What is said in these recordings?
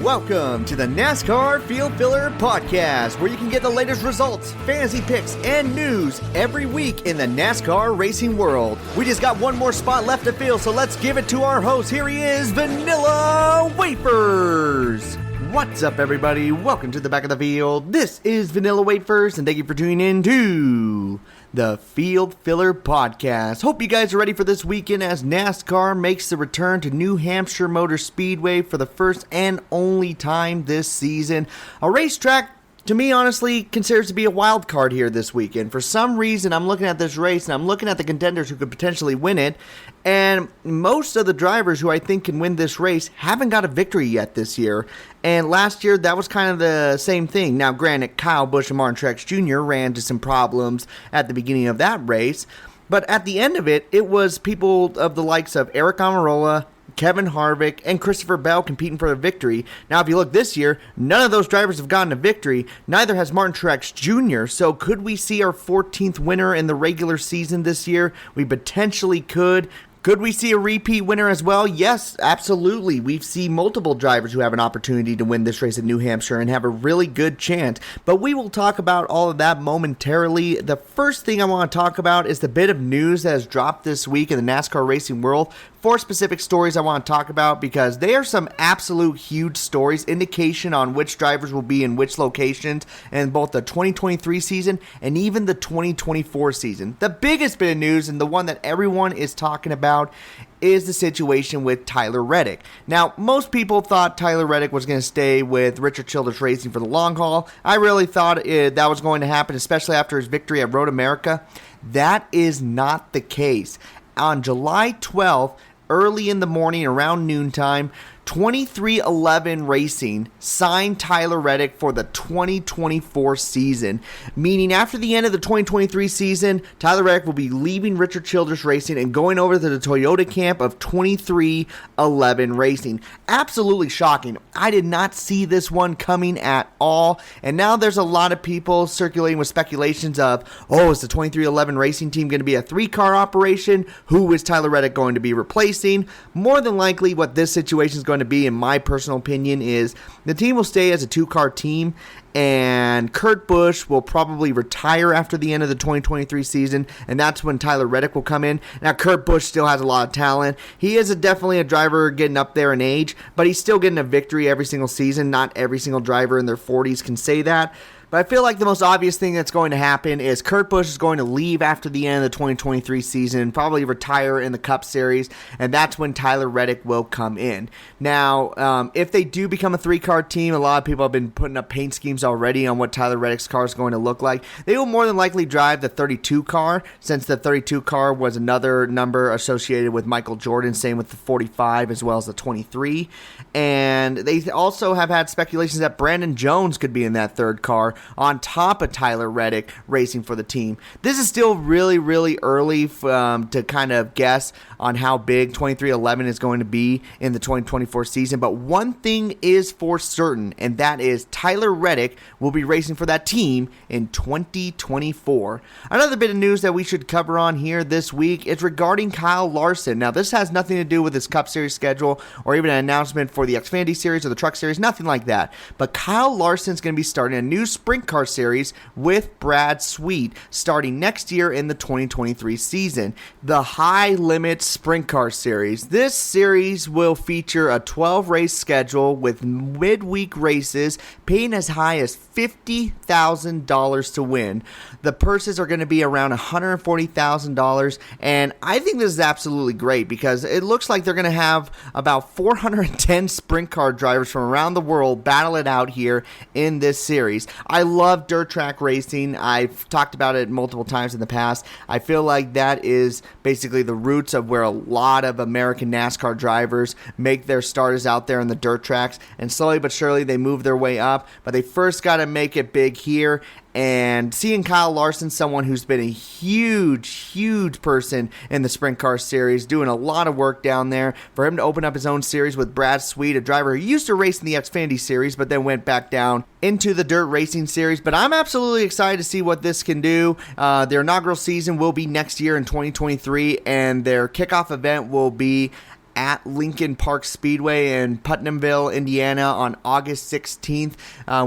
Welcome to the NASCAR Field Filler Podcast, where you can get the latest results, fantasy picks, and news every week in the NASCAR racing world. We just got one more spot left to fill, so let's give it to our host. Here he is, Vanilla Wafers. What's up, everybody? Welcome to the back of the field. This is Vanilla Wafers, and thank you for tuning in to the Field Filler Podcast. Hope you guys are ready for this weekend as NASCAR makes the return to New Hampshire Motor Speedway for the first and only time this season. A racetrack, to me, honestly, considers to be a wild card here this weekend. For some reason, I'm looking at this race, and I'm looking at the contenders who could potentially win it, and most of the drivers who I think can win this race haven't got a victory yet this year. And last year, that was kind of the same thing. Now, granted, Kyle Busch and Martin Truex Jr. ran into some problems at the beginning of that race, but at the end of it, it was people of the likes of Eric Almirola, Kevin Harvick, and Christopher Bell competing for a victory. Now, if you look this year, none of those drivers have gotten a victory. Neither has Martin Truex Jr. So could we see our 14th winner in the regular season this year? We potentially could. Could we see a repeat winner as well? Yes, absolutely. We've seen multiple drivers who have an opportunity to win this race in New Hampshire and have a really good chance. But we will talk about all of that momentarily. The first thing I want to talk about is the bit of news that has dropped this week in the NASCAR racing world. 4 specific stories I want to talk about because they are some absolute huge stories, indication on which drivers will be in which locations in both the 2023 season and even the 2024 season. The biggest bit of news, and the one that everyone is talking about, is the situation with Tyler Reddick. Now, most people thought Tyler Reddick was going to stay with Richard Childress Racing for the long haul. I really thought that was going to happen, especially after his victory at Road America. That is not the case. On July 12th, early in the morning, around noontime, 2311 Racing signed Tyler Reddick for the 2024 season, meaning after the end of the 2023 season, Tyler Reddick will be leaving Richard Childress Racing and going over to the Toyota camp of 2311 Racing. Absolutely shocking. I did not see this one coming at all, and now there's a lot of people circulating with speculations of, is the 2311 Racing team going to be a 3-car operation? Who is Tyler Reddick going to be replacing? More than likely, what this situation is going to be, in my personal opinion, is the team will stay as a 2-car team, and Kurt Busch will probably retire after the end of the 2023 season, and that's when Tyler Reddick will come in. Now, Kurt Busch still has a lot of talent. He is definitely a driver getting up there in age, but he's still getting a victory every single season. Not every single driver in their 40s can say that. But I feel like the most obvious thing that's going to happen is Kurt Busch is going to leave after the end of the 2023 season, probably retire in the Cup Series, and that's when Tyler Reddick will come in. Now, if they do become a 3-car team, a lot of people have been putting up paint schemes already on what Tyler Reddick's car is going to look like. They will more than likely drive the 32 car, since the 32 car was another number associated with Michael Jordan, same with the 45 as well as the 23. And they also have had speculations that Brandon Jones could be in that 3rd car, on top of Tyler Reddick racing for the team. This is still really, really early to kind of guess on how big 2311 is going to be in the 2024 season, but one thing is for certain, and that is Tyler Reddick will be racing for that team in 2024. Another bit of news that we should cover on here this week is regarding Kyle Larson. Now, this has nothing to do with his Cup Series schedule or even an announcement for the Xfinity Series or the Truck Series, nothing like that, but Kyle Larson's going to be starting a new sprint car series with Brad Sweet starting next year in the 2023 season. The High Limit Sprint Car Series. This series will feature a 12-race schedule with midweek races paying as high as $50,000 to win. The purses are going to be around $140,000, and I think this is absolutely great because it looks like they're going to have about 410 sprint car drivers from around the world battle it out here in this series. I love dirt track racing. I've talked about it multiple times in the past. I feel like that is basically the roots of where a lot of American NASCAR drivers make their starters out there in the dirt tracks, and slowly but surely they move their way up, but they first got to make it big here. And seeing Kyle Larson, someone who's been a huge person in the Sprint Car Series, doing a lot of work down there, for him to open up his own series with Brad Sweet, a driver who used to race in the Xfinity Series, but then went back down into the Dirt Racing Series. But I'm absolutely excited to see what this can do. Their inaugural season will be next year in 2023, and their kickoff event will be at Lincoln Park Speedway in Putnamville, Indiana on August 16th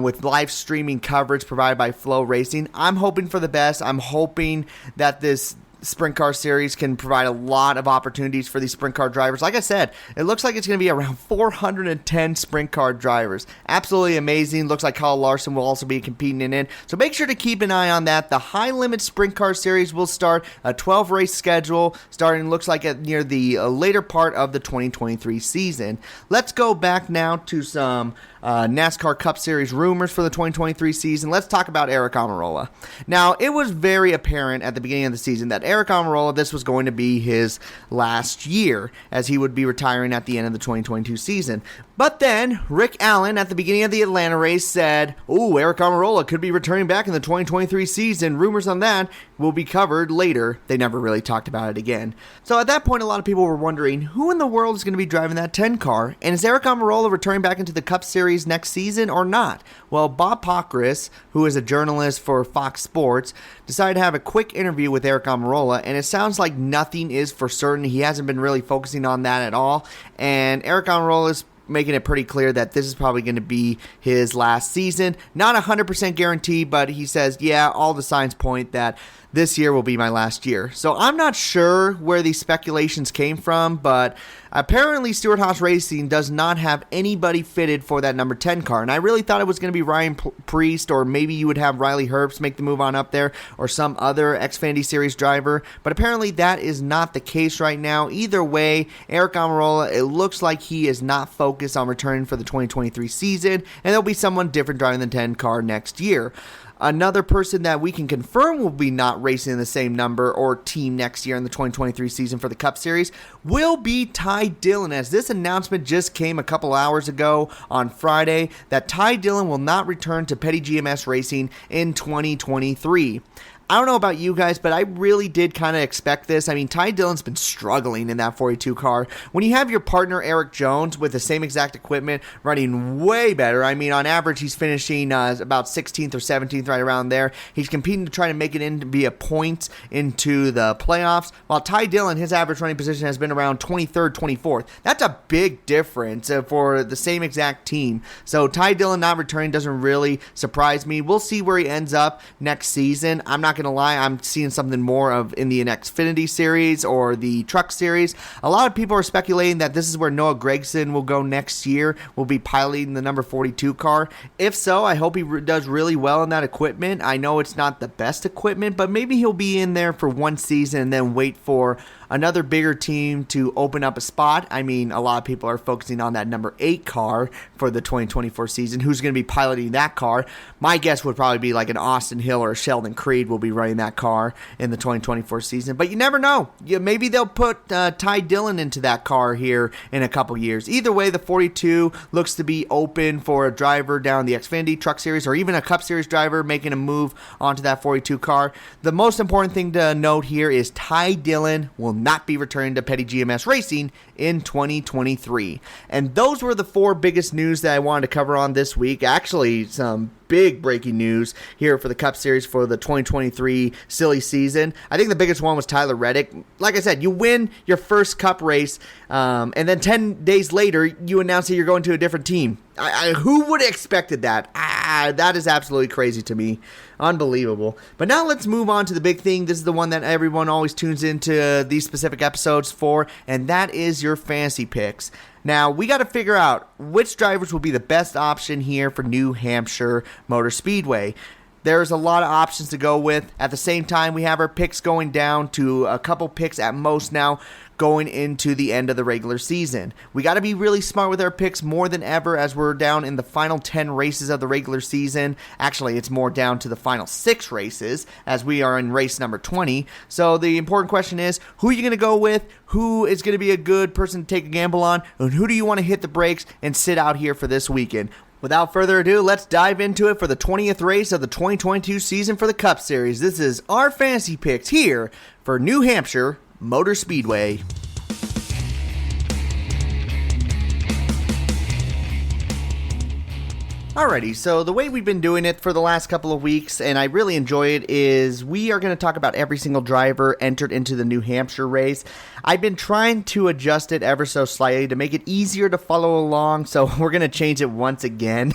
with live streaming coverage provided by Flow Racing. I'm hoping for the best. I'm hoping that this Sprint Car Series can provide a lot of opportunities for these Sprint Car drivers. Like I said, it looks like it's going to be around 410 Sprint Car drivers. Absolutely amazing. Looks like Kyle Larson will also be competing in it. So make sure to keep an eye on that. The High Limit Sprint Car Series will start a 12-race schedule starting, looks like, at near the later part of the 2023 season. Let's go back now to some NASCAR Cup Series rumors for the 2023 season. Let's talk about Aric Almirola. Now, it was very apparent at the beginning of the season that Aric Almirola, this was going to be his last year, as he would be retiring at the end of the 2022 season. But then, Rick Allen, at the beginning of the Atlanta race, said, Aric Almirola could be returning back in the 2023 season. Rumors on that will be covered later. They never really talked about it again. So at that point, a lot of people were wondering, who in the world is going to be driving that 10 car? And is Aric Almirola returning back into the Cup Series next season or not? Well, Bob Pockris, who is a journalist for Fox Sports, decided to have a quick interview with Aric Almirola, and it sounds like nothing is for certain. He hasn't been really focusing on that at all, and Aric Almirola is making it pretty clear that this is probably going to be his last season. Not 100% guarantee, but he says, yeah, all the signs point that this year will be my last year. So I'm not sure where these speculations came from, but apparently Stewart-Haas Racing does not have anybody fitted for that number 10 car. And I really thought it was going to be Ryan Priest, or maybe you would have Riley Herbst make the move on up there, or some other Xfinity Series driver. But apparently that is not the case right now. Either way, Aric Almirola, it looks like he is not focused on returning for the 2023 season, and there'll be someone different driving the 10 car next year. Another person that we can confirm will be not racing in the same number or team next year in the 2023 season for the Cup Series will be Ty Dillon, as this announcement just came a couple hours ago on Friday that Ty Dillon will not return to Petty GMS Racing in 2023. I don't know about you guys, but I really did kind of expect this. I mean, Ty Dillon's been struggling in that 42 car. When you have your partner, Eric Jones, with the same exact equipment, running way better. I mean, on average, he's finishing about 16th or 17th, right around there. He's competing to try to make it in to be a point into the playoffs, while Ty Dillon, his average running position has been around 23rd, 24th. That's a big difference for the same exact team. So Ty Dillon not returning doesn't really surprise me. We'll see where he ends up next season. I'm not gonna lie, I'm seeing something more of in the Xfinity Series or the Truck Series. A lot of people are speculating that this is where Noah Gragson will go next year, will be piloting the number 42 car. If so, I hope he does really well in that equipment. I know it's not the best equipment, but maybe he'll be in there for one season and then wait for another bigger team to open up a spot. I mean, a lot of people are focusing on that number 8 car for the 2024 season. Who's going to be piloting that car? My guess would probably be like an Austin Hill or a Sheldon Creed will be running that car in the 2024 season. But you never know. Maybe they'll put Ty Dillon into that car here in a couple years. Either way, the 42 looks to be open for a driver down the Xfinity Truck Series or even a Cup Series driver making a move onto that 42 car. The most important thing to note here is Ty Dillon will not be returning to Petty GMS Racing in 2023. And those were the 4 biggest news that I wanted to cover on this week. Actually, some big breaking news here for the Cup Series for the 2023 silly season. I think the biggest one was Tyler Reddick. Like I said, you win your first Cup race, and then 10 days later, you announce that you're going to a different team. Who would have expected that? That is absolutely crazy to me. Unbelievable. But now let's move on to the big thing. This is the one that everyone always tunes into these specific episodes for, and that is your fantasy picks. Now, we got to figure out which drivers will be the best option here for New Hampshire Motor Speedway. There's a lot of options to go with. At the same time, we have our picks going down to a couple picks at most now going into the end of the regular season. We got to be really smart with our picks more than ever as we're down in the final 10 races of the regular season. Actually, it's more down to the final 6 races as we are in race number 20. So the important question is, who are you going to go with? Who is going to be a good person to take a gamble on? And who do you want to hit the brakes and sit out here for this weekend? Without further ado, let's dive into it for the 20th race of the 2022 season for the Cup Series. This is our fantasy picks here for New Hampshire Motor Speedway. Alrighty, so the way we've been doing it for the last couple of weeks, and I really enjoy it, is we are going to talk about every single driver entered into the New Hampshire race. I've been trying to adjust it ever so slightly to make it easier to follow along, so we're going to change it once again.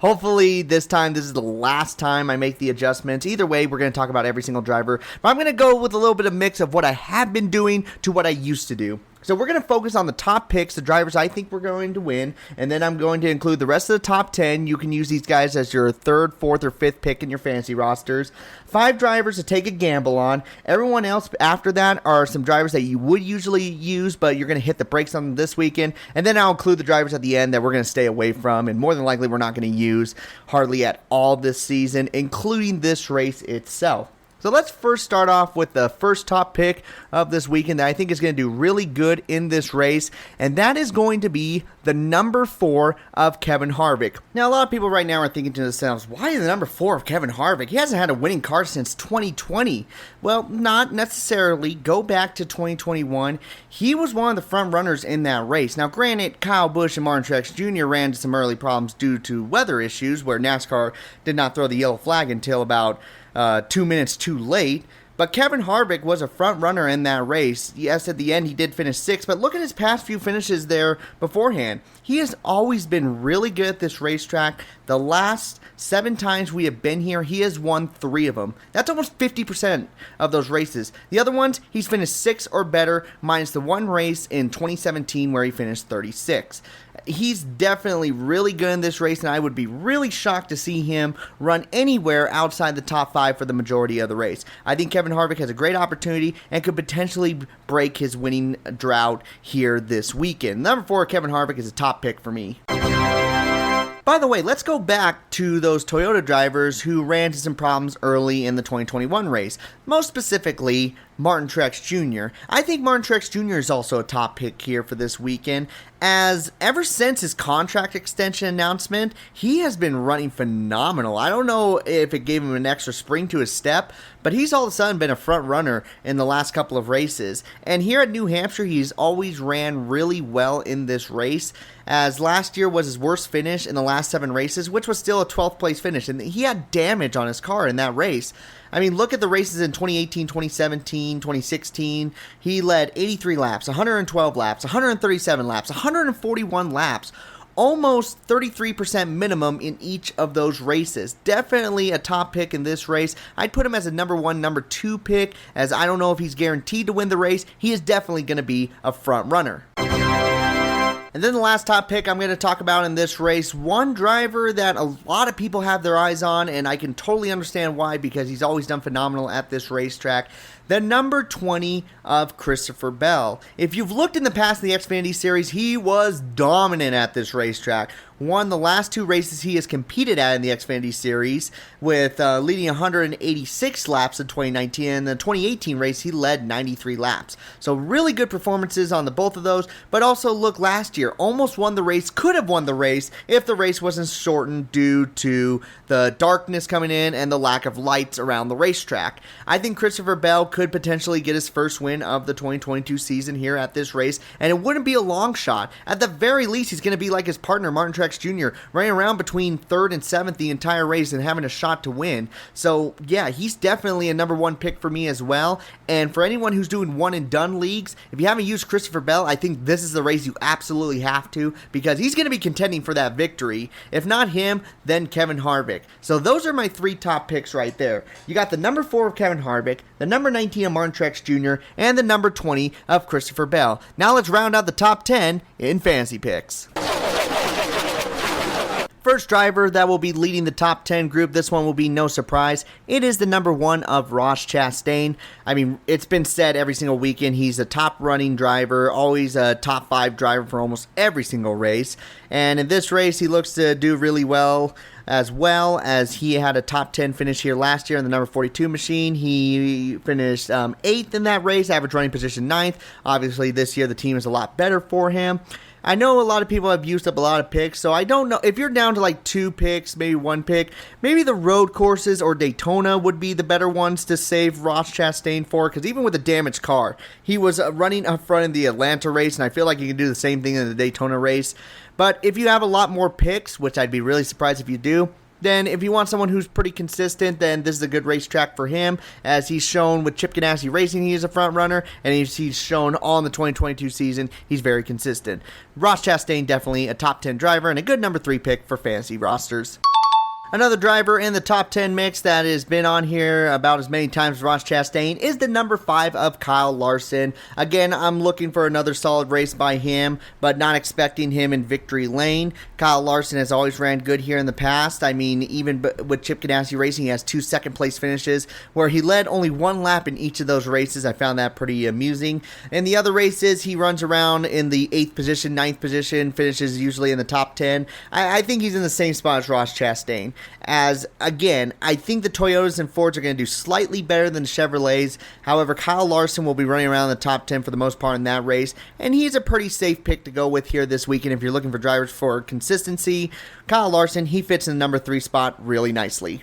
Hopefully this time, this is the last time I make the adjustments. Either way, we're going to talk about every single driver, but I'm going to go with a little bit of mix of what I have been doing to what I used to do. So we're going to focus on the top picks, the drivers I think we're going to win, and then I'm going to include the rest of the top 10. You can use these guys as your third, fourth, or fifth pick in your fantasy rosters. 5 drivers to take a gamble on. Everyone else after that are some drivers that you would usually use, but you're going to hit the brakes on them this weekend. And then I'll include the drivers at the end that we're going to stay away from, and more than likely we're not going to use hardly at all this season, including this race itself. So let's first start off with the first top pick of this weekend that I think is going to do really good in this race, and that is going to be the number 4 of Kevin Harvick. Now, a lot of people right now are thinking to themselves, why the number 4 of Kevin Harvick? He hasn't had a winning car since 2020. Well, not necessarily. Go back to 2021. He was one of the front runners in that race. Now, granted, Kyle Busch and Martin Truex Jr. ran into some early problems due to weather issues where NASCAR did not throw the yellow flag until about 2 minutes too late. But Kevin Harvick was a front runner in that race. Yes, at the end he did finish 6th, but look at his past few finishes there beforehand. He has always been really good at this racetrack. The last 7 times we have been here, he has won 3 of them. That's almost 50% of those races. The other ones, he's finished 6 or better, minus the one race in 2017 where he finished 36. He's definitely really good in this race, and I would be really shocked to see him run anywhere outside the top 5 for the majority of the race. I think Kevin Harvick has a great opportunity and could potentially break his winning drought here this weekend. Number 4, Kevin Harvick, is a top pick for me. By the way, let's go back to those Toyota drivers who ran into some problems early in the 2021 race. Most specifically, Martin Truex Jr. I think Martin Truex Jr. is also a top pick here for this weekend, as ever since his contract extension announcement, he has been running phenomenal. I don't know if it gave him an extra spring to his step, but he's all of a sudden been a front runner in the last couple of races. And here at New Hampshire, he's always ran really well in this race, as last year was his worst finish in the last 7 races, which was still a 12th place finish, and he had damage on his car in that race. I mean, look at the races in 2018, 2017, 2016. He led 83 laps, 112 laps, 137 laps, 141 laps. Almost 33% minimum in each of those races. Definitely a top pick in this race. I'd put him as a number 1, number 2 pick, as I don't know if he's guaranteed to win the race. He is definitely going to be a front runner. And then the last top pick I'm going to talk about in this race, one driver that a lot of people have their eyes on, and I can totally understand why, because he's always done phenomenal at this racetrack. The number 20 of Christopher Bell. If you've looked in the past in the Xfinity Series, he was dominant at this racetrack. Won the last 2 races he has competed at in the Xfinity Series, with leading 186 laps in 2019. And in the 2018 race, he led 93 laps. So really good performances on the both of those. But also, look, last year, almost won the race, could have won the race if the race wasn't shortened due to the darkness coming in and the lack of lights around the racetrack. I think Christopher Bell could potentially get his first win of the 2022 season here at this race, and it wouldn't be a long shot. At the very least, he's going to be like his partner, Martin Truex Jr., running around between 3rd and 7th the entire race and having a shot to win. So, yeah, he's definitely a number 1 pick for me as well. And for anyone who's doing one-and-done leagues, if you haven't used Christopher Bell, I think this is the race you absolutely have to, because he's going to be contending for that victory. If not him, then Kevin Harvick. So those are my 3 top picks right there. You got the number 4 of Kevin Harvick, the number 19 of Martin Truex Jr., and the number 20 of Christopher Bell. Now let's round out the top 10 in fantasy picks. First driver that will be leading the top 10 group, this one will be no surprise. It is the number 1 of Ross Chastain. I mean, it's been said every single weekend, he's a top running driver, always a top 5 driver for almost every single race. And in this race, he looks to do really well as he had a top 10 finish here last year in the number 42 machine. He finished 8th in that race, average running position 9th. Obviously, this year the team is a lot better for him. I know a lot of people have used up a lot of picks, so I don't know. If you're down to like 2 picks, maybe 1 pick, maybe the road courses or Daytona would be the better ones to save Ross Chastain for, because even with a damaged car, he was running up front in the Atlanta race, and I feel like you can do the same thing in the Daytona race. But if you have a lot more picks, which I'd be really surprised if you do, then if you want someone who's pretty consistent, then this is a good racetrack for him. As he's shown with Chip Ganassi Racing, he is a front runner, and he's shown all in the 2022 season, he's very consistent. Ross Chastain, definitely a top 10 driver and a good number 3 pick for fantasy rosters. Another driver in the top 10 mix that has been on here about as many times as Ross Chastain is the number 5 of Kyle Larson. Again, I'm looking for another solid race by him, but not expecting him in victory lane. Kyle Larson has always ran good here in the past. I mean, even with Chip Ganassi Racing, he has 2 second-place finishes where he led only 1 lap in each of those races. I found that pretty amusing. In the other races, he runs around in the 8th position, 9th position, finishes usually in the top 10. I think he's in the same spot as Ross Chastain. As, again, I think the Toyotas and Fords are going to do slightly better than the Chevrolets. However, Kyle Larson will be running around the top 10 for the most part in that race, and he's a pretty safe pick to go with here this weekend if you're looking for drivers for consistency. Kyle Larson, he fits in the number 3 spot really nicely.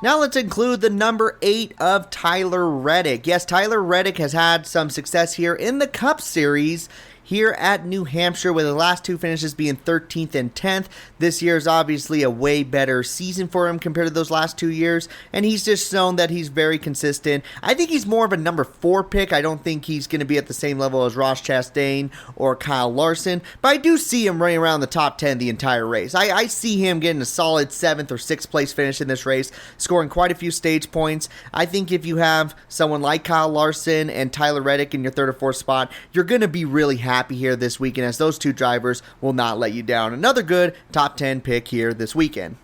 Now let's include the number 8 of Tyler Reddick. Yes, Tyler Reddick has had some success here in the Cup Series here at New Hampshire, with the last 2 finishes being 13th and 10th. This year is obviously a way better season for him compared to those last 2 years, and he's just shown that he's very consistent. I think he's more of a number 4 pick. I don't think he's going to be at the same level as Ross Chastain or Kyle Larson, but I do see him running around the top 10 the entire race. I see him getting a solid 7th or 6th place finish in this race, scoring quite a few stage points. I think if you have someone like Kyle Larson and Tyler Reddick in your 3rd or 4th spot, you're going to be really happy here this weekend, as those 2 drivers will not let you down. Another good top 10 pick here this weekend.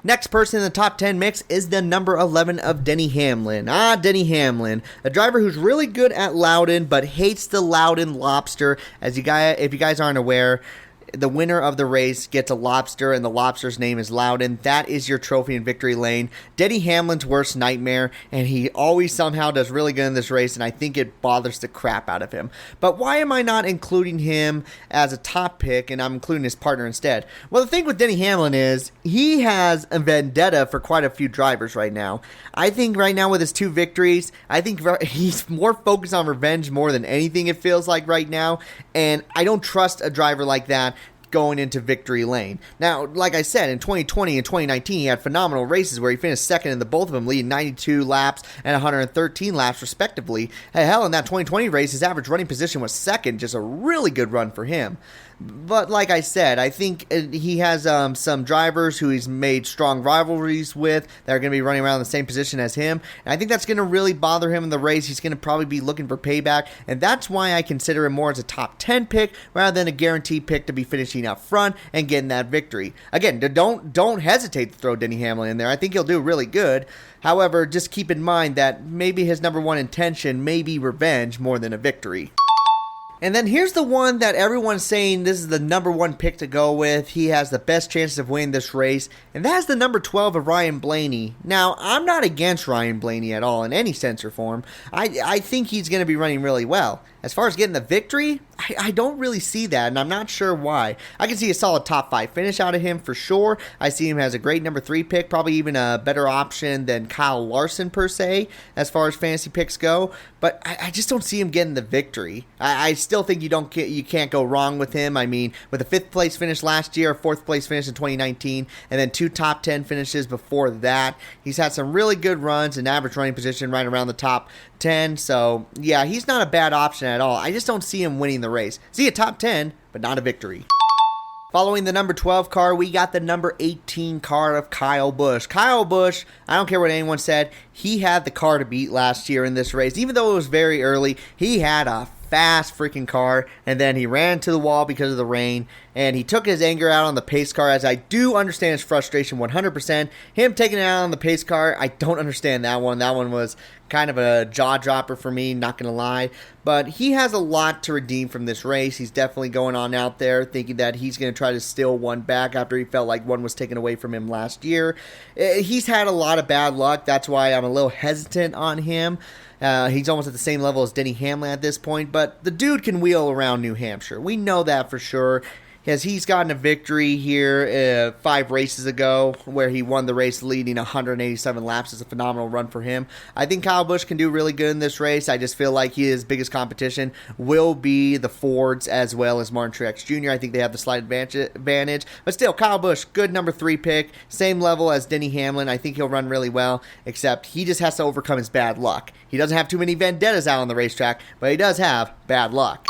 Next person in the top 10 mix is the number 11 of Denny Hamlin. Denny Hamlin, a driver who's really good at Loudon, but hates the Loudon Lobster. If you guys aren't aware, the winner of the race gets a lobster, and the lobster's name is Loudon. That is your trophy in victory lane. Denny Hamlin's worst nightmare, and he always somehow does really good in this race, and I think it bothers the crap out of him. But why am I not including him as a top pick, and I'm including his partner instead? Well, the thing with Denny Hamlin is he has a vendetta for quite a few drivers right now. I think right now with his 2 victories, I think he's more focused on revenge more than anything, it feels like right now, and I don't trust a driver like that going into victory lane. Now, like I said, in 2020 and 2019, he had phenomenal races where he finished second in the both of them, leading 92 laps and 113 laps respectively. Hell, in that 2020 race, his average running position was second, just a really good run for him. But like I said, I think he has some drivers who he's made strong rivalries with that are going to be running around the same position as him. And I think that's going to really bother him in the race. He's going to probably be looking for payback. And that's why I consider him more as a top 10 pick rather than a guaranteed pick to be finishing up front and getting that victory. Again, don't hesitate to throw Denny Hamlin in there. I think he'll do really good. However, just keep in mind that maybe his number 1 intention may be revenge more than a victory. And then here's the one that everyone's saying this is the number 1 pick to go with. He has the best chances of winning this race, and that's the number 12 of Ryan Blaney. Now, I'm not against Ryan Blaney at all in any sense or form. I think he's going to be running really well. As far as getting the victory, I don't really see that, and I'm not sure why. I can see a solid top 5 finish out of him for sure. I see him as a great number 3 pick, probably even a better option than Kyle Larson per se, as far as fantasy picks go. But I just don't see him getting the victory. I still think you can't go wrong with him. I mean, with a 5th place finish last year, a 4th place finish in 2019, and then 2 top 10 finishes before that. He's had some really good runs and average running position right around the top 10. So, yeah, he's not a bad option at all. I just don't see him winning the race. See a top 10, but not a victory. Following the number 12 car, we got the number 18 car of Kyle Busch. Kyle Busch, I don't care what anyone said, he had the car to beat last year in this race. Even though it was very early, he had a fast freaking car, and then he ran into the wall because of the rain, and he took his anger out on the pace car, as I do understand his frustration 100%. Him taking it out on the pace car, I don't understand that one. That one was kind of a jaw dropper for me, not going to lie. But he has a lot to redeem from this race. He's definitely going on out there thinking that he's going to try to steal one back after he felt like one was taken away from him last year. He's had a lot of bad luck. That's why I'm a little hesitant on him. He's almost at the same level as Denny Hamlin at this point, but the dude can wheel around New Hampshire. We know that for sure. As he's gotten a victory here 5 races ago where he won the race leading 187 laps. Is a phenomenal run for him. I think Kyle Busch can do really good in this race. I just feel like his biggest competition will be the Fords as well as Martin Truex Jr. I think they have the slight advantage. But still, Kyle Busch, good number 3 pick. Same level as Denny Hamlin. I think he'll run really well, except he just has to overcome his bad luck. He doesn't have too many vendettas out on the racetrack, but he does have bad luck.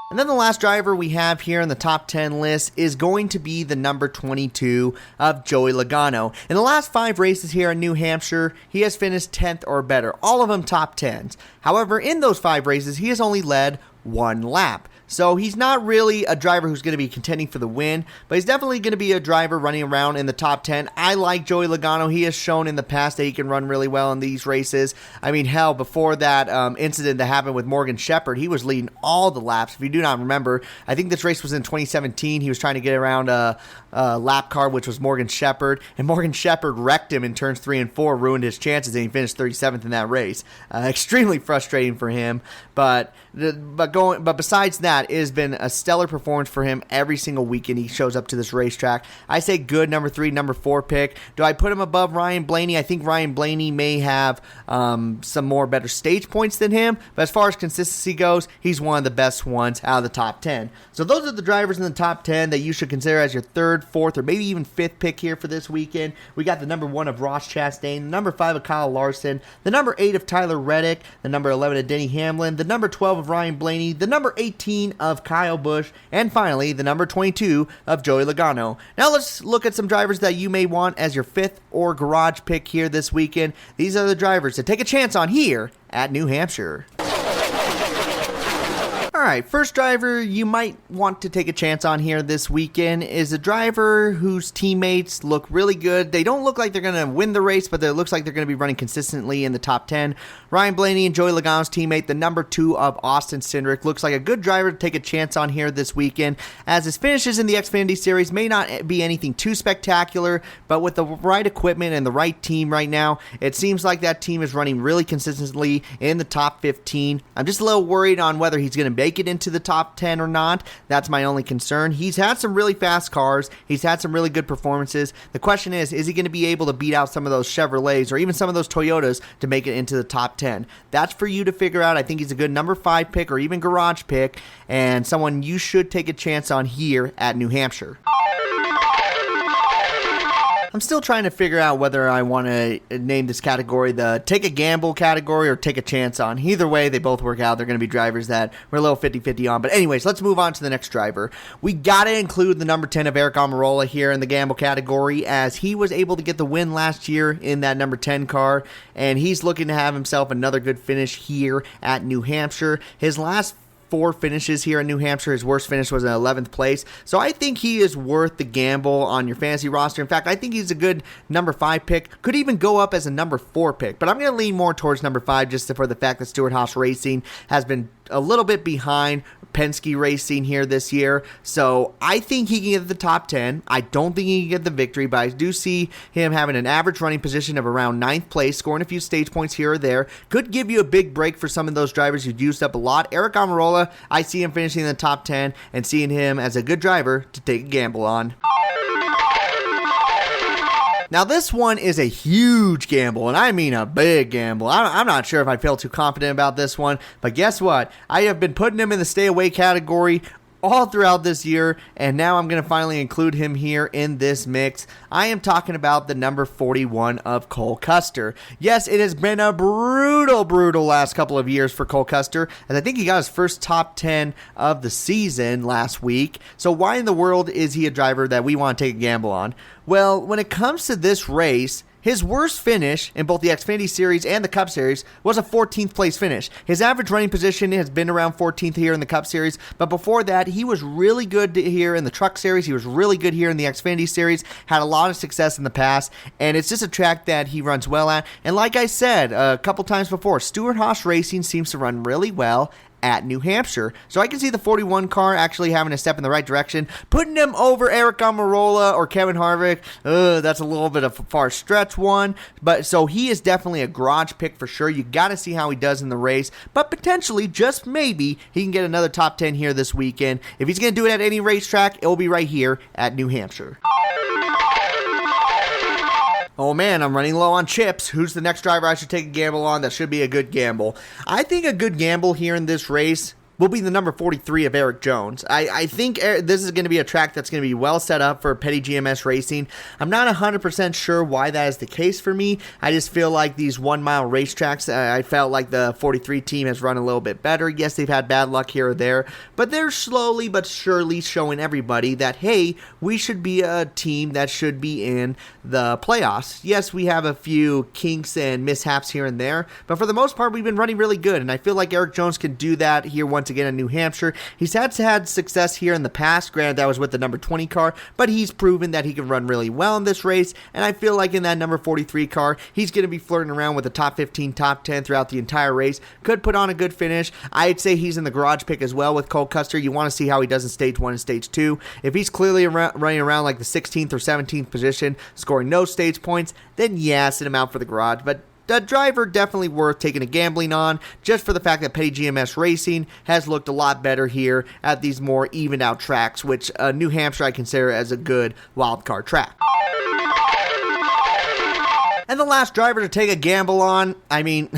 And then the last driver we have here in the top 10 list is going to be the number 22 of Joey Logano. In the last 5 races here in New Hampshire, he has finished 10th or better, all of them top 10s. However, in those 5 races, he has only led 1 lap. So he's not really a driver who's going to be contending for the win, but he's definitely going to be a driver running around in the top 10. I like Joey Logano. He has shown in the past that he can run really well in these races. I mean, hell, before that incident that happened with Morgan Shepherd, he was leading all the laps. If you do not remember, I think this race was in 2017. He was trying to get around a lap car, which was Morgan Shepherd, and Morgan Shepherd wrecked him in turns 3 and 4, ruined his chances, and he finished 37th in that race. Extremely frustrating for him, but besides that, it has been a stellar performance for him every single weekend he shows up to this racetrack. I say good number 3, number 4 pick. Do I put him above Ryan Blaney? I think Ryan Blaney may have some more better stage points than him, but as far as consistency goes, he's one of the best ones out of the top 10. So those are the drivers in the top 10 that you should consider as your 3rd, 4th, or maybe even 5th pick here for this weekend. We got the number 1 of Ross Chastain, the number 5 of Kyle Larson, the number 8 of Tyler Reddick, the number 11 of Denny Hamlin, the number 12 of Ryan Blaney, the number 18 of Kyle Busch, and finally the number 22 of Joey Logano. Now let's look at some drivers that you may want as your 5th or garage pick here this weekend. These are the drivers to take a chance on here at New Hampshire. Alright, first driver you might want to take a chance on here this weekend is a driver whose teammates look really good. They don't look like they're going to win the race, but it looks like they're going to be running consistently in the top 10. Ryan Blaney and Joey Logano's teammate, the number 2 of Austin Cindric, looks like a good driver to take a chance on here this weekend, as his finishes in the Xfinity Series may not be anything too spectacular, but with the right equipment and the right team right now, it seems like that team is running really consistently in the top 15. I'm just a little worried on whether he's going to make it into the top 10 or not. That's my only concern. He's had some really fast cars. He's had some really good performances. The question is he going to be able to beat out some of those Chevrolets or even some of those Toyotas to make it into the top 10? That's for you to figure out. I think he's a good number 5 pick or even garage pick, and someone you should take a chance on here at New Hampshire. I'm still trying to figure out whether I want to name this category the take a gamble category or take a chance on. Either way, they both work out. They're going to be drivers that we're a little 50-50 on. But anyways, let's move on to the next driver. We got to include the number 10 of Eric Almirola here in the gamble category, as he was able to get the win last year in that number 10 car, and he's looking to have himself another good finish here at New Hampshire. His last 4 finishes here in New Hampshire. His worst finish was in 11th place. So I think he is worth the gamble on your fantasy roster. In fact, I think he's a good number 5 pick. Could even go up as a number 4 pick. But I'm going to lean more towards number 5 just for the fact that Stewart-Haas Racing has been a little bit behind Penske Racing here this year. So I think he can get the top 10. I don't think he can get the victory, but I do see him having an average running position of around 9th place, scoring a few stage points here or there. Could give you a big break for some of those drivers who've used up a lot. Eric Almirola, I see him finishing in the top 10 and seeing him as a good driver to take a gamble on. Now, this one is a huge gamble, and I mean a big gamble. I'm not sure if I feel too confident about this one, but guess what? I have been putting him in the stay away category all throughout this year, and now I'm going to finally include him here in this mix. I am talking about the number 41 of Cole Custer. Yes, it has been a brutal last couple of years for Cole Custer, as I think he got his first top 10 of the season last week. So why in the world is he a driver that we want to take a gamble on? Well, when it comes to this race, His worst finish in both the Xfinity Series and the Cup Series was a 14th place finish. His average running position has been around 14th here in the Cup Series, but before that, he was really good here in the Truck Series. He was really good here in the Xfinity Series, had a lot of success in the past, and it's just a track that he runs well at. And like I said a couple times before, Stewart-Haas Racing seems to run really well at New Hampshire. So I can see the 41 car actually having a step in the right direction. Putting him over Eric Almirola or Kevin Harvick, that's a little bit of a far stretch one. But so he is definitely a garage pick for sure. You got to see how he does in the race. But potentially, just maybe, he can get another top 10 here this weekend. If he's going to do it at any racetrack, it will be right here at New Hampshire. Oh man, I'm running low on chips. Who's the next driver I should take a gamble on? That should be a good gamble. I think a good gamble here in this race will be the number 43 of Eric Jones. I think this is going to be a track that's going to be well set up for Petty GMS Racing. I'm not 100% sure why that is the case for me. I just feel like these 1 mile racetracks, I felt like the 43 team has run a little bit better. Yes, they've had bad luck here or there, but they're slowly but surely showing everybody that, hey, we should be a team that should be in the playoffs. Yes, we have a few kinks and mishaps here and there, but for the most part, we've been running really good, and I feel like Eric Jones can do that here once again in New Hampshire. He's had success here in the past. Granted, that was with the number 20 car, but he's proven that he can run really well in this race, and I feel like in that number 43 car, he's going to be flirting around with the top 15, top 10 throughout the entire race. Could put on a good finish. I'd say he's in the garage pick as well with Cole Custer. You want to see how he does in stage 1 and stage 2. If he's clearly running around like the 16th or 17th position, scoring no stage points, then yeah, sit him out for the garage. But the driver definitely worth taking a gambling on, just for the fact that Petty GMS Racing has looked a lot better here at these more evened out tracks, which New Hampshire I consider as a good wildcard track. And the last driver to take a gamble on, I mean,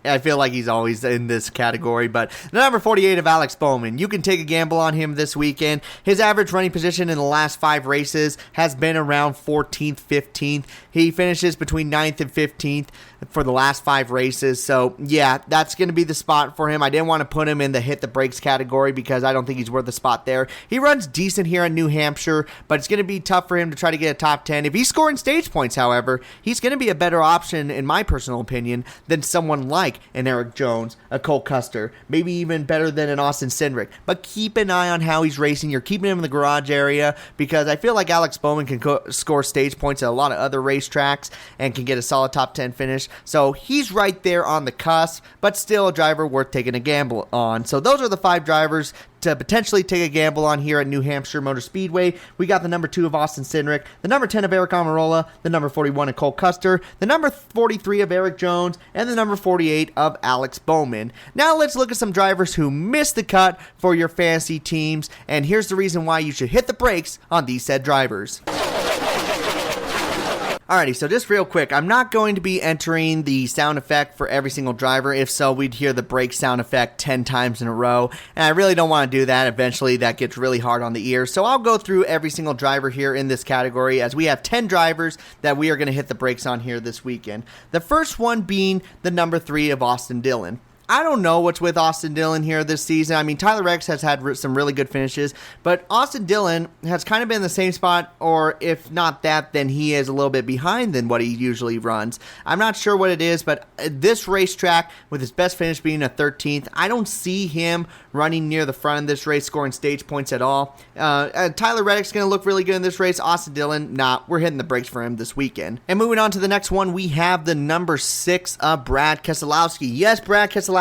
I feel like he's always in this category, but the number 48 of Alex Bowman. You can take a gamble on him this weekend. His average running position in the last 5 races has been around 14th, 15th. He finishes between 9th and 15th for the last 5 races. So, yeah, that's going to be the spot for him. I didn't want to put him in the hit the brakes category because I don't think he's worth a spot there. He runs decent here in New Hampshire, but it's going to be tough for him to try to get a top 10. If he's scoring stage points, however, he's going to be a better option, in my personal opinion, than someone like an Eric Jones, a Cole Custer, maybe even better than an Austin Cindric. But keep an eye on how he's racing. You're keeping him in the garage area because I feel like Alex Bowman can score stage points at a lot of other racetracks and can get a solid top 10 finish. So he's right there on the cusp, but still a driver worth taking a gamble on. So those are the 5 drivers to potentially take a gamble on here at New Hampshire Motor Speedway. We got the number 2 of Austin Cindric, the number 10 of Eric Almirola, the number 41 of Cole Custer, the number 43 of Eric Jones, and the number 48 of Alex Bowman. Now let's look at some drivers who missed the cut for your fantasy teams, and here's the reason why you should hit the brakes on these said drivers. Alrighty, so just real quick, I'm not going to be entering the sound effect for every single driver. If so, we'd hear the brake sound effect 10 times in a row, and I really don't want to do that. Eventually, that gets really hard on the ears. So I'll go through every single driver here in this category, as we have 10 drivers that we are going to hit the brakes on here this weekend. The first one being the number 3 of Austin Dillon. I don't know what's with Austin Dillon here this season. I mean, Tyler Reddick has had some really good finishes, but Austin Dillon has kind of been in the same spot, or if not that, then he is a little bit behind than what he usually runs. I'm not sure what it is, but this racetrack, with his best finish being a 13th, I don't see him running near the front of this race, scoring stage points at all. Tyler Reddick's going to look really good in this race. Austin Dillon, we're hitting the brakes for him this weekend. And moving on to the next one, we have the number 6 of Brad Keselowski. Yes, Brad Keselowski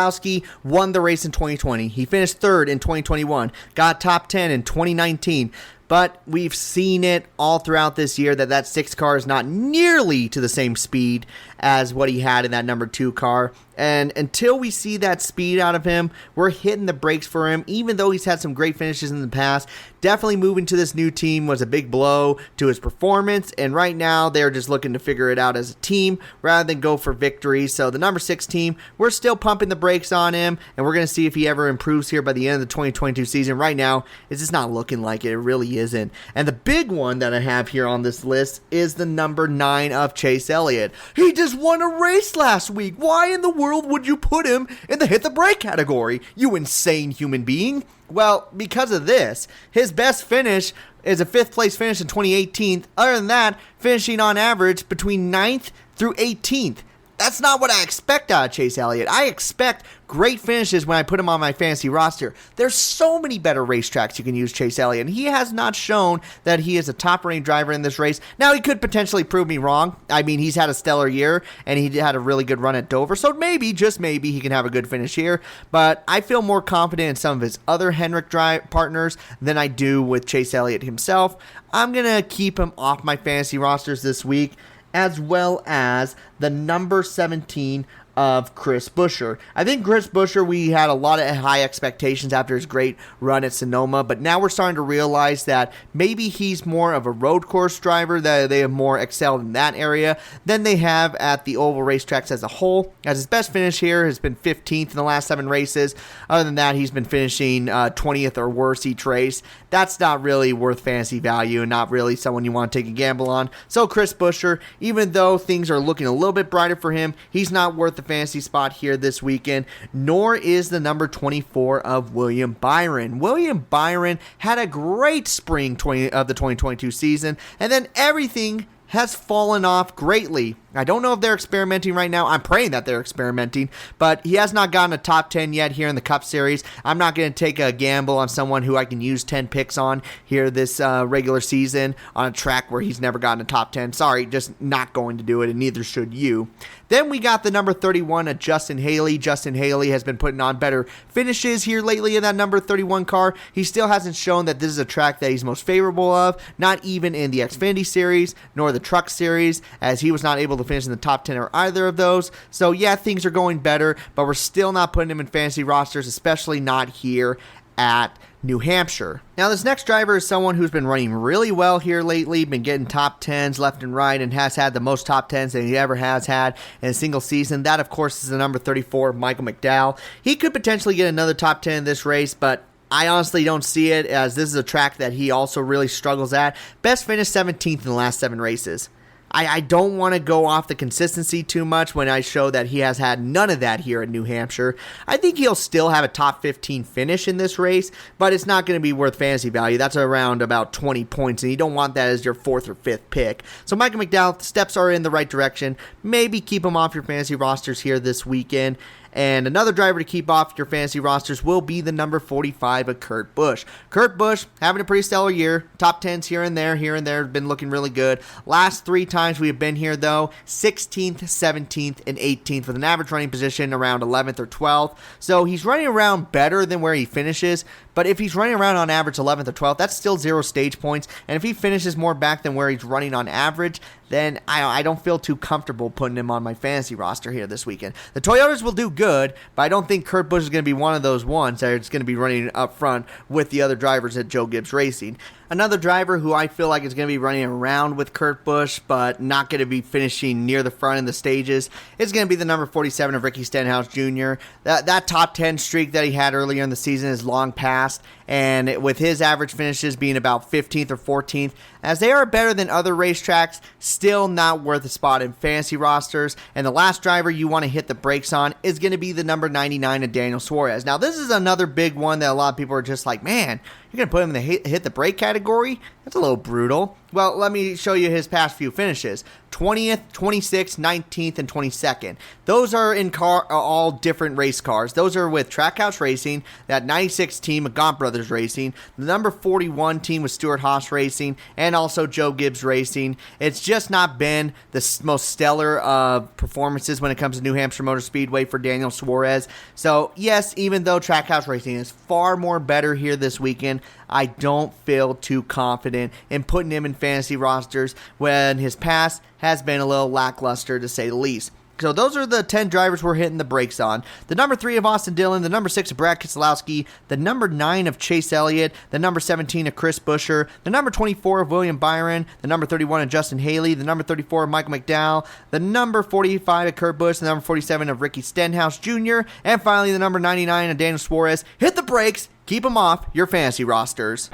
won the race in 2020. He finished 3rd in 2021, got top 10 in 2019. But we've seen it all throughout this year that 6 car is not nearly to the same speed as what he had in that number 2 car. And until we see that speed out of him, we're hitting the brakes for him, even though he's had some great finishes in the past. Definitely moving to this new team was a big blow to his performance, and right now they're just looking to figure it out as a team rather than go for victory. So the number 6 team, we're still pumping the brakes on him, and we're going to see if he ever improves here by the end of the 2022 season. Right now, it's just not looking like it. It really isn't. And the big one that I have here on this list is the number 9 of Chase Elliott. He just won a race last week. Why in the world would you put him in the hit the brake category, you insane human being? Well, because of this. His best finish is a 5th place finish in 2018. Other than that, finishing on average between 9th through 18th. That's not what I expect out of Chase Elliott. I expect great finishes when I put him on my fantasy roster. There's so many better racetracks you can use Chase Elliott, and he has not shown that he is a top-ranked driver in this race. Now, he could potentially prove me wrong. I mean, he's had a stellar year, and he had a really good run at Dover, so maybe, just maybe, he can have a good finish here. But I feel more confident in some of his other Hendrick partners than I do with Chase Elliott himself. I'm going to keep him off my fantasy rosters this week, as well as the number 17 of Chris Buescher. I think Chris Buescher, we had a lot of high expectations after his great run at Sonoma, but now we're starting to realize that maybe he's more of a road course driver, that they have more excelled in that area than they have at the oval racetracks as a whole. As his best finish here has been 15th in the last 7 races. Other than that, he's been finishing 20th or worse each race. That's not really worth fantasy value and not really someone you want to take a gamble on. So Chris Buescher, even though things are looking a little bit brighter for him, he's not worth the fantasy spot here this weekend, nor is the number 24 of William Byron. William Byron had a great spring of the 2022 season, and then everything has fallen off greatly. I don't know if they're experimenting right now. I'm praying that they're experimenting, but he has not gotten a top 10 yet here in the Cup Series. I'm not going to take a gamble on someone who I can use 10 picks on here this regular season on a track where he's never gotten a top 10. Sorry, just not going to do it, and neither should you. Then we got the number 31 of Justin Haley. Justin Haley has been putting on better finishes here lately in that number 31 car. He still hasn't shown that this is a track that he's most favorable of, not even in the Xfinity Series, nor the Truck Series, as he was not able to finish in the top 10 or either of those. So yeah, things are going better, but we're still not putting him in fantasy rosters, especially not here at New Hampshire. Now, this next driver is someone who's been running really well here lately, been getting top 10s left and right, and has had the most top 10s that he ever has had in a single season. That, of course, is the number 34, Michael McDowell. He could potentially get another top 10 in this race, but I honestly don't see it, as this is a track that he also really struggles at. Best finish 17th in the last 7 races. I don't want to go off the consistency too much when I show that he has had none of that here at New Hampshire. I think he'll still have a top 15 finish in this race, but it's not going to be worth fantasy value. That's around about 20 points, and you don't want that as your 4th or 5th pick. So Michael McDowell, steps are in the right direction. Maybe keep him off your fantasy rosters here this weekend. And another driver to keep off your fantasy rosters will be the number 45 of Kurt Busch. Kurt Busch having a pretty stellar year. Top 10s here and there, been looking really good. Last 3 times we have been here, though, 16th, 17th, and 18th, with an average running position around 11th or 12th. So he's running around better than where he finishes, but if he's running around on average 11th or 12th, that's still 0 stage points. And if he finishes more back than where he's running on average, then I don't feel too comfortable putting him on my fantasy roster here this weekend. The Toyotas will do good, but I don't think Kurt Busch is going to be one of those ones that is going to be running up front with the other drivers at Joe Gibbs Racing. Another driver who I feel like is going to be running around with Kurt Busch, but not going to be finishing near the front in the stages, is going to be the number 47 of Ricky Stenhouse Jr. That top 10 streak that he had earlier in the season is long past, and with his average finishes being about 15th or 14th, as they are better than other racetracks, still not worth a spot in fantasy rosters. And the last driver you want to hit the brakes on is going to be the number 99 of Daniel Suarez. Now, this is another big one that a lot of people are just like, man, you're going to put him in the hit the brake category? That's a little brutal. Well, let me show you his past few finishes. 20th, 26th, 19th, and 22nd. Those are in all different race cars. Those are with Trackhouse Racing, that 96 team of Gaunt Brothers Racing, the number 41 team with Stuart Haas Racing, and also Joe Gibbs Racing. It's just not been the most stellar of performances when it comes to New Hampshire Motor Speedway for Daniel Suarez. So, yes, even though Trackhouse Racing is far more better here this weekend, I don't feel too confident in putting him in fantasy rosters when his past has been a little lackluster, to say the least. So those are the 10 drivers we're hitting the brakes on. The number 3 of Austin Dillon, the number 6 of Brad Keselowski, the number 9 of Chase Elliott, the number 17 of Chris Buescher, the number 24 of William Byron, the number 31 of Justin Haley, the number 34 of Michael McDowell, the number 45 of Kurt Busch, the number 47 of Ricky Stenhouse Jr., and finally the number 99 of Daniel Suarez. Hit the brakes, keep them off your fantasy rosters.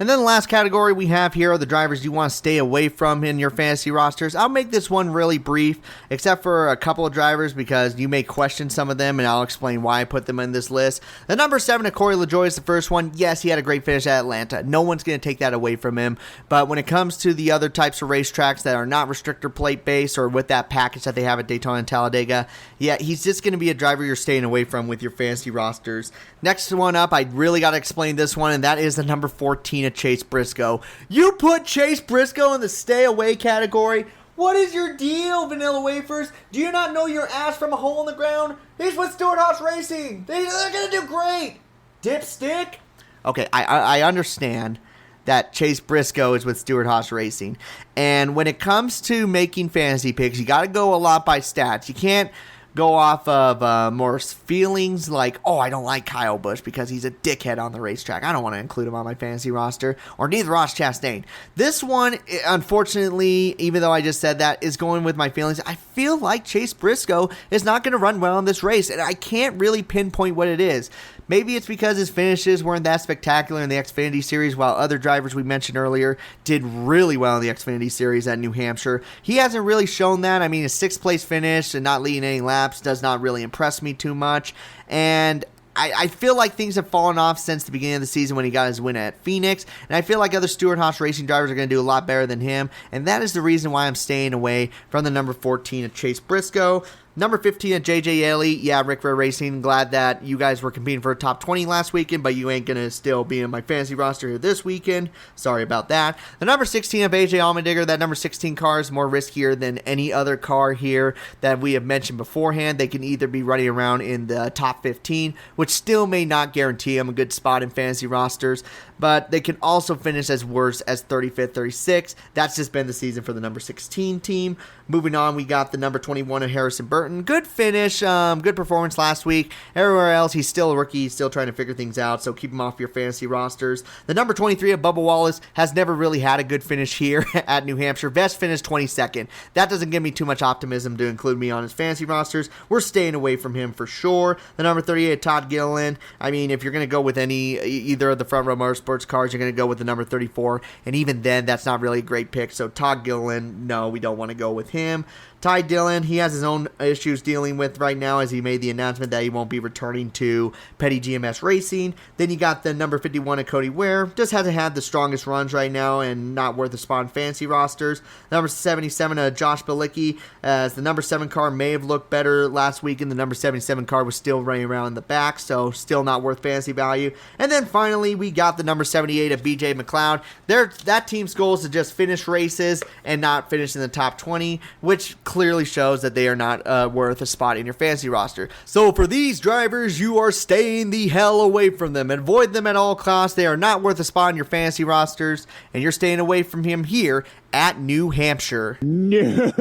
And then the last category we have here are the drivers you want to stay away from in your fantasy rosters. I'll make this one really brief, except for a couple of drivers because you may question some of them, and I'll explain why I put them in this list. The number 7 of Corey LaJoie is the first one. Yes, he had a great finish at Atlanta. No one's going to take that away from him. But when it comes to the other types of racetracks that are not restrictor plate based or with that package that they have at Daytona and Talladega, yeah, he's just going to be a driver you're staying away from with your fantasy rosters. Next one up, I really got to explain this one, and that is the number 14 of Chase Briscoe. You put Chase Briscoe in the stay away category? What is your deal, Vanilla Wafers? Do you not know your ass from a hole in the ground? He's with Stewart-Haas Racing. They're going to do great. Dipstick? Okay, I understand that Chase Briscoe is with Stewart-Haas Racing. And when it comes to making fantasy picks, you got to go a lot by stats. You can't go off of more feelings like, oh, I don't like Kyle Busch because he's a dickhead on the racetrack. I don't want to include him on my fantasy roster. Or neither Ross Chastain. This one, unfortunately, even though I just said that, is going with my feelings. I feel like Chase Briscoe is not going to run well in this race, and I can't really pinpoint what it is. Maybe it's because his finishes weren't that spectacular in the Xfinity Series, while other drivers we mentioned earlier did really well in the Xfinity Series at New Hampshire. He hasn't really shown that. I mean, his 6th place finish and not leading any laps does not really impress me too much. And I feel like things have fallen off since the beginning of the season when he got his win at Phoenix, and I feel like other Stewart-Haas Racing drivers are going to do a lot better than him, and that is the reason why I'm staying away from the number 14 of Chase Briscoe. Number 15 at JJ Yeley. Yeah, Rick Rare Racing. Glad that you guys were competing for a top 20 last weekend, but you ain't going to still be in my fantasy roster here this weekend. Sorry about that. The number 16 of AJ Allmendinger. That number 16 car is more riskier than any other car here that we have mentioned beforehand. They can either be running around in the top 15, which still may not guarantee them a good spot in fantasy rosters, but they can also finish as worse as 35th, 36th. That's just been the season for the number 16 team. Moving on, we got the number 21 of Harrison Burton. Good finish, good performance last week. Everywhere else, he's still a rookie. He's still trying to figure things out, so keep him off your fantasy rosters. The number 23 of Bubba Wallace has never really had a good finish here at New Hampshire. Best finish 22nd. That doesn't give me too much optimism to include me on his fantasy rosters. We're staying away from him for sure. The number 38, Todd Gilliland. I mean, if you're going to go with either of the front row motorsports cars, you're going to go with the number 34, and even then, that's not really a great pick. So Todd Gilliland, no, we don't want to go with him. Ty Dillon, he has his own issues dealing with right now as he made the announcement that he won't be returning to Petty GMS Racing. Then you got the number 51 of Cody Ware. Just hasn't had the strongest runs right now and not worth a spot in fantasy rosters. Number 77 of Josh Bilicki, as the number 7 car may have looked better last week, and the number 77 car was still running around in the back, so still not worth fantasy value. And then finally, we got the number 78 of BJ MacLeod. That team's goal is to just finish races and not finish in the top 20, which clearly shows that they are not worth a spot in your fantasy roster. So for these drivers, you are staying the hell away from them. Avoid them at all costs. They are not worth a spot in your fantasy rosters, and you're staying away from him here at New Hampshire. No,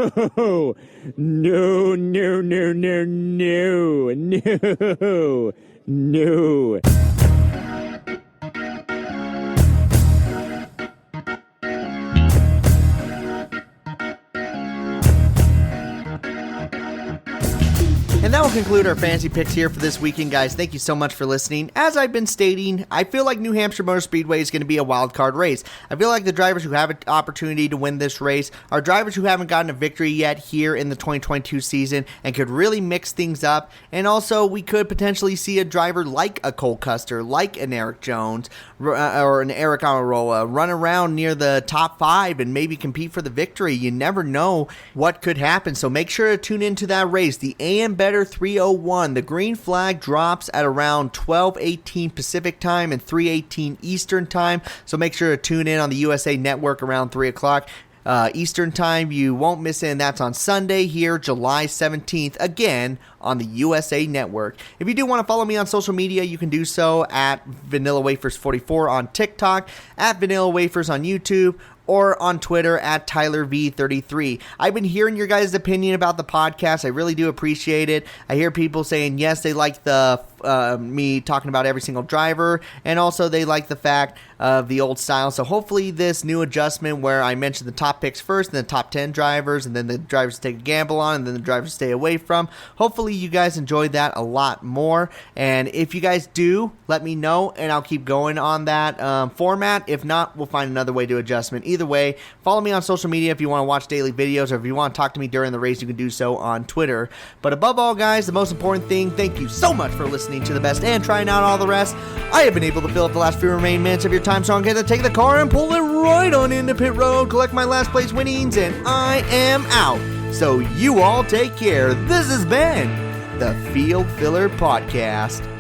no, no, no, no, no, no, no. And that will conclude our fantasy picks here for this weekend, guys. Thank you so much for listening. As I've been stating, I feel like New Hampshire Motor Speedway is going to be a wild card race. I feel like the drivers who have an opportunity to win this race are drivers who haven't gotten a victory yet here in the 2022 season and could really mix things up. And also, we could potentially see a driver like a Cole Custer, like an Eric Jones, or an Eric Almirola run around near the top 5 and maybe compete for the victory. You never know what could happen, so make sure to tune into that race. The AMBetter 301. The green flag drops at around 12:18 Pacific time and 3:18 Eastern time, so make sure to tune in on the USA Network around 3 o'clock Eastern time. You won't miss it, and that's on Sunday here, July 17th, again on the USA Network. If you do want to follow me on social media, you can do so at Vanilla Wafers 44 on TikTok, at Vanilla Wafers on YouTube, or on Twitter at TylerV33. I've been hearing your guys' opinion about the podcast. I really do appreciate it. I hear people saying, yes, they like the me talking about every single driver, and also they like the fact of the old style. So hopefully this new adjustment where I mention the top picks first, and the top 10 drivers, and then the drivers to take a gamble on, and then the drivers to stay away from, hopefully you guys enjoyed that a lot more. And if you guys do, let me know, and I'll keep going on that format. If not, we'll find another way to adjustment. Either way, follow me on social media if you want to watch daily videos, or if you want to talk to me during the race, you can do so on Twitter. But above all, guys, the most important thing, thank you so much for listening to the best and trying out all the rest. I have been able to fill up the last few remaining minutes of your time, so I'm going to take the car and pull it right on into pit road, collect my last place winnings, and I am out. So you all take care. This has been the Field Filler Podcast.